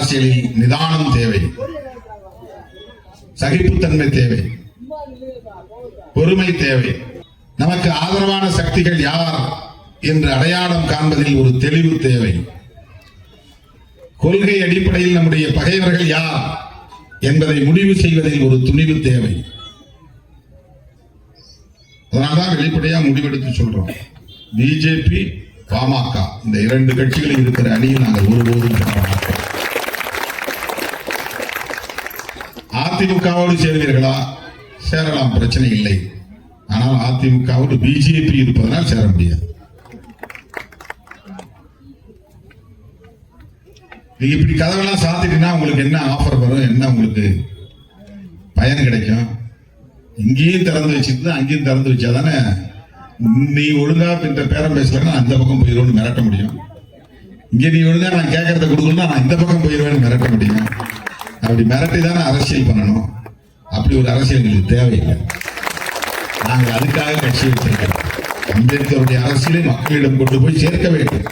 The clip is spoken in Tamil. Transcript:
அரசியலில் நிதானம் தேவை, சகிப்புத்தன்மை தேவை, பொறுமை தேவை. நமக்கு ஆதரவான சக்திகள் யார் என்று அடையாளம் காண்பதில் ஒரு தெளிவு தேவை. கொள்கை அடிப்படையில் நம்முடைய பகைவர்கள் யார் என்பதை முடிவு செய்வதில் ஒரு துணிவு தேவை. அதனால்தான் வெளிப்படையா முடிவெடுத்து சொல்றோம், பிஜேபி பாமக இந்த இரண்டு கட்சிகளில் இருக்கிற அணியில் நாங்கள் ஒருபோதும் அதிமுகவோடு சேர்வீர்களா? சேரலாம், பிரச்சனை இல்லை. ஆனால் அதிமுகவோடு பிஜேபி இருப்பதனால் சேர முடியாது. நீங்க இப்படி கதவெல்லாம் சாத்திட்டீங்கன்னா உங்களுக்கு என்ன ஆஃபர் வரும், என்ன உங்களுக்கு பயன் கிடைக்கும்? இங்கேயும் திறந்து வச்சுட்டு அங்கேயும் திறந்து வச்சாதானே நீ ஒழுங்கா இந்த பேரம் பேசலன்னா அந்த பக்கம் போயிடுவேன்னு மிரட்ட முடியும். இங்க நீ ஒழுங்கா நான் கேட்கறத கொடுக்கணும்னா நான் இந்த பக்கம் போயிடுவேன்னு மிரட்ட முடியும். அப்படி மிரட்டி தானே அரசியல் பண்ணணும். அப்படி ஒரு அரசியல் எங்களுக்கு தேவையில்லை. நாங்கள் அதுக்காக கட்சி வச்சிருக்கிறோம். அம்பேத்கருடைய அரசியலை மக்களிடம் கொண்டு போய் சேர்க்க வேண்டும்.